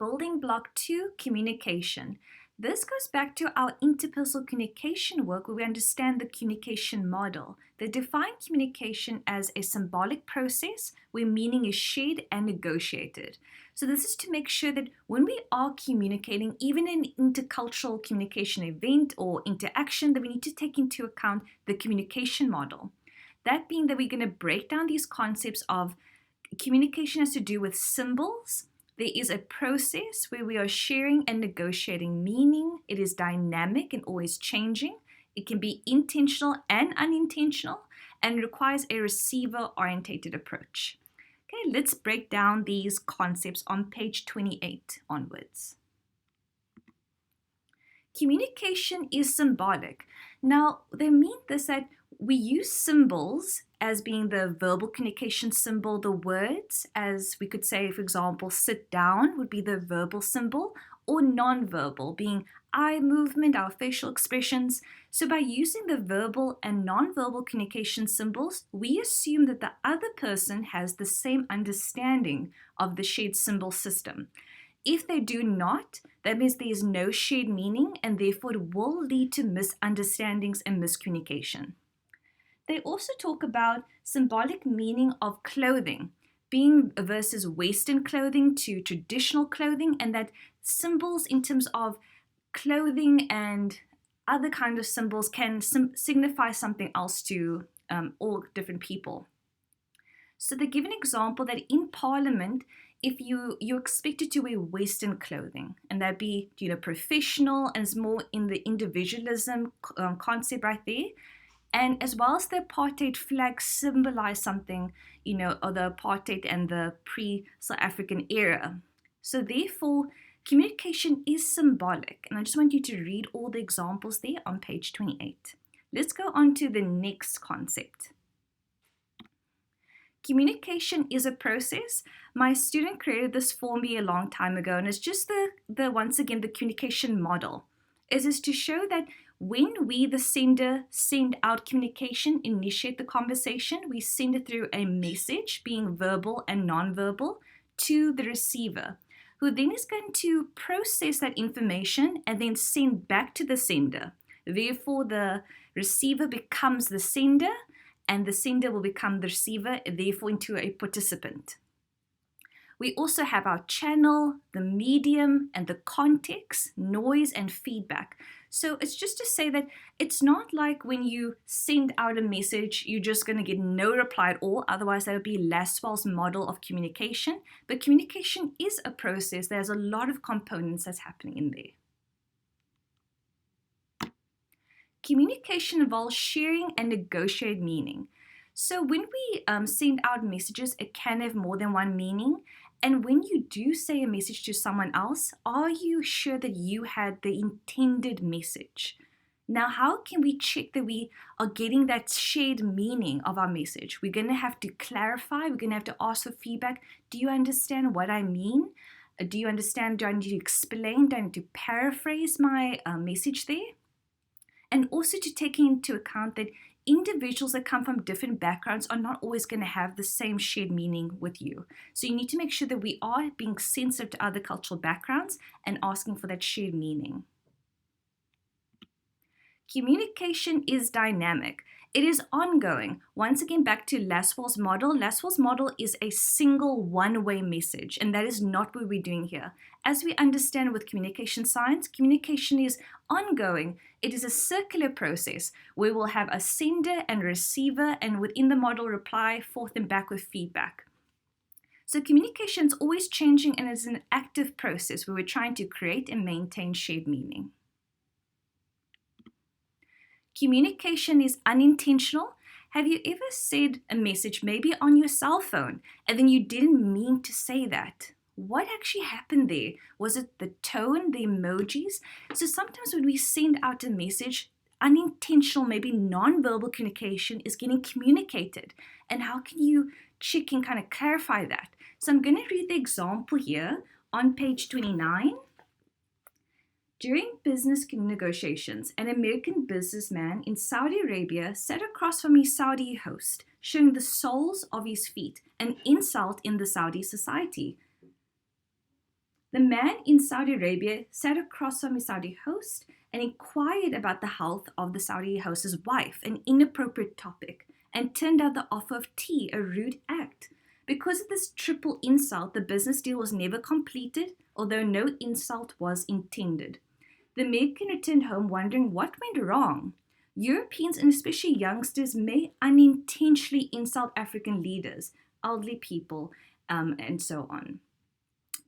Building block 2, communication. This goes back to our interpersonal communication work where we understand the communication model. They define communication as a symbolic process where meaning is shared and negotiated. So this is to make sure that when we are communicating, even in an intercultural communication event or interaction, that we need to take into account the communication model. That being that we're going to break down these concepts of communication has to do with symbols. There is a process where we are sharing and negotiating meaning. It is dynamic and always changing. It can be intentional and unintentional and requires a receiver-orientated approach. Okay, let's break down these concepts on page 28 onwards. Communication is symbolic. Now, they mean this that we use symbols as being the verbal communication symbol, the words, as we could say, for example, sit down would be the verbal symbol, or non-verbal, being eye movement, our facial expressions. So by using the verbal and non-verbal communication symbols, we assume that the other person has the same understanding of the shared symbol system. If they do not, that means there is no shared meaning, and therefore it will lead to misunderstandings and miscommunication. They also talk about symbolic meaning of clothing, being versus Western clothing to traditional clothing, and that symbols in terms of clothing and other kind of symbols can signify something else to all different people. So they give an example that in Parliament, if you're expected to wear Western clothing, and that'd be professional, and it's more in the individualism concept right there. And as well as the apartheid flag symbolize something, of the apartheid and the pre-South African era. So therefore, communication is symbolic. And I just want you to read all the examples there on page 28. Let's go on to the next concept. Communication is a process. My student created this for me a long time ago, and it's just the once again, the communication model. It is to show that when we, the sender, send out communication, initiate the conversation, we send it through a message, being verbal and non-verbal, to the receiver, who then is going to process that information and then send back to the sender. Therefore, the receiver becomes the sender, and the sender will become the receiver, therefore into a participant. We also have our channel, the medium, and the context, noise, and feedback. So it's just to say that it's not like when you send out a message, you're just going to get no reply at all. Otherwise, that would be Laswell's model of communication. But communication is a process. There's a lot of components that's happening in there. Communication involves sharing and negotiate meaning. So when we send out messages, it can have more than one meaning. And when you do say a message to someone else, are you sure that you had the intended message? Now, how can we check that we are getting that shared meaning of our message? We're going to have to clarify. We're going to have to ask for feedback. Do you understand what I mean? Do you understand? Do I need to explain? Do I need to paraphrase my message there? And also to take into account that individuals that come from different backgrounds are not always going to have the same shared meaning with you. So you need to make sure that we are being sensitive to other cultural backgrounds and asking for that shared meaning. Communication is dynamic. It is ongoing. Once again, back to Laswell's model. Laswell's model is a single one-way message, and that is not what we're doing here. As we understand with communication science, communication is ongoing. It is a circular process where we'll have a sender and receiver, and within the model, reply forth and back with feedback. So communication is always changing, and it's an active process where we're trying to create and maintain shared meaning. Communication is unintentional. Have you ever said a message maybe on your cell phone and then you didn't mean to say that? What actually happened there? Was it the tone, the emojis? So sometimes when we send out a message, unintentional, maybe non-verbal communication is getting communicated. And how can you check and kind of clarify that? So I'm going to read the example here on page 29. During business negotiations, an American businessman in Saudi Arabia sat across from his Saudi host, showing the soles of his feet, an insult in the Saudi society. The man in Saudi Arabia sat across from his Saudi host and inquired about the health of the Saudi host's wife, an inappropriate topic, and turned out the offer of tea a rude act. Because of this triple insult, the business deal was never completed, although no insult was intended. The American returned home wondering what went wrong. Europeans, and especially youngsters, may unintentionally insult African leaders, elderly people, and so on,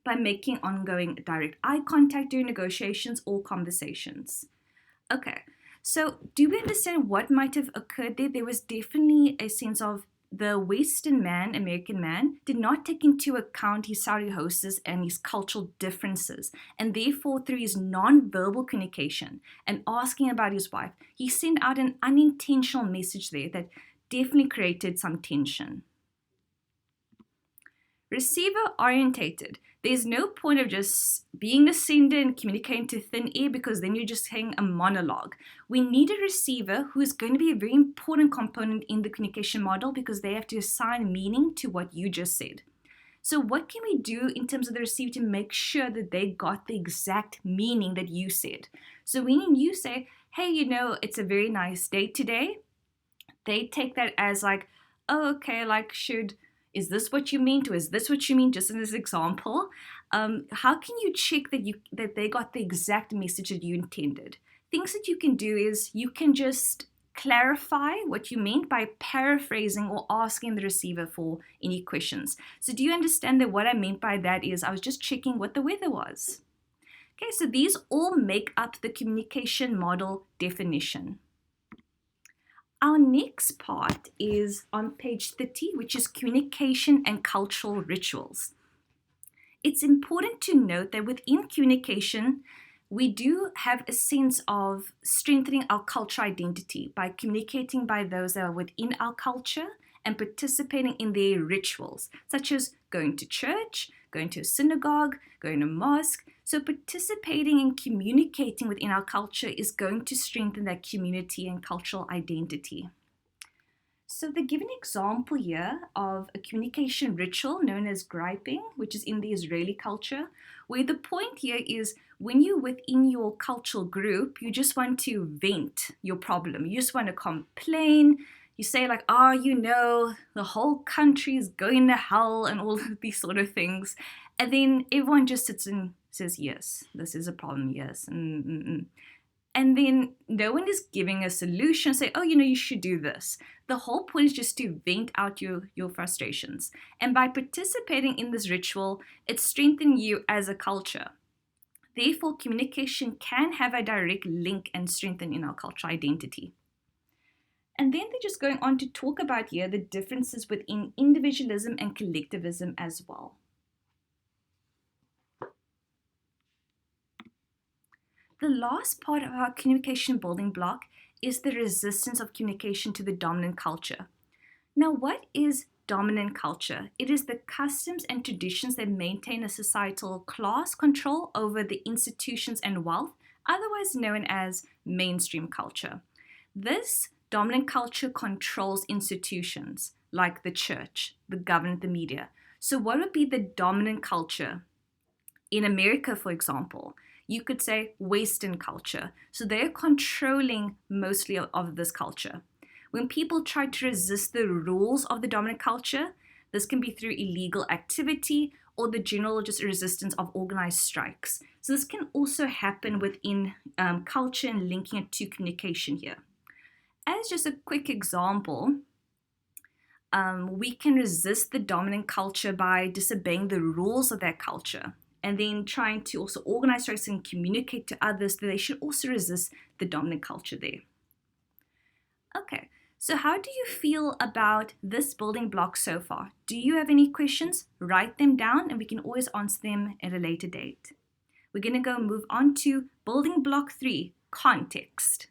by making ongoing direct eye contact during negotiations or conversations. Okay, so do we understand what might have occurred there? There was definitely a sense of the Western man, American man, did not take into account his Saudi hostess and his cultural differences. And therefore, through his non-verbal communication and asking about his wife, he sent out an unintentional message there that definitely created some tension. Receiver orientated. There's no point of just being the sender and communicating to thin air, because then you're just saying a monologue. We need a receiver who is going to be a very important component in the communication model, because they have to assign meaning to what you just said. So what can we do in terms of the receiver to make sure that they got the exact meaning that you said? So when you say, hey, it's a very nice day today, they take that as like, oh, okay, like is this what you meant, or is this what you mean, just in this example? How can you check that they got the exact message that you intended? Things that you can do is you can just clarify what you meant by paraphrasing or asking the receiver for any questions. So do you understand that what I meant by that is I was just checking what the weather was? Okay, so these all make up the communication model definition. Our next part is on page 30, which is communication and cultural rituals. It's important to note that within communication, we do have a sense of strengthening our cultural identity by communicating by those that are within our culture and participating in their rituals, such as going to church, going to a synagogue, going to mosque. So participating and communicating within our culture is going to strengthen that community and cultural identity. So they give an example here of a communication ritual known as griping, which is in the Israeli culture, where the point here is when you're within your cultural group, you just want to vent your problem. You just want to complain. You say like, the whole country is going to hell and all of these sort of things. And then everyone just sits and says, yes, this is a problem, yes. And then no one is giving a solution, say, you should do this. The whole point is just to vent out your frustrations. And by participating in this ritual, it strengthens you as a culture. Therefore, communication can have a direct link and strengthen in our cultural identity. And then they're just going on to talk about here the differences within individualism and collectivism as well. The last part of our communication building block is the resistance of communication to the dominant culture. Now, what is dominant culture? It is the customs and traditions that maintain a societal class control over the institutions and wealth, otherwise known as mainstream culture. This dominant culture controls institutions like the church, the government, the media. So what would be the dominant culture? In America, for example, you could say Western culture. So they're controlling mostly of this culture. When people try to resist the rules of the dominant culture, this can be through illegal activity or the general just resistance of organized strikes. So this can also happen within culture and linking it to communication here. As just a quick example, we can resist the dominant culture by disobeying the rules of that culture, and then trying to also organize strikes and communicate to others that they should also resist the dominant culture there. Okay, so how do you feel about this building block so far? Do you have any questions? Write them down and we can always answer them at a later date. We're going to go move on to building block 3, context.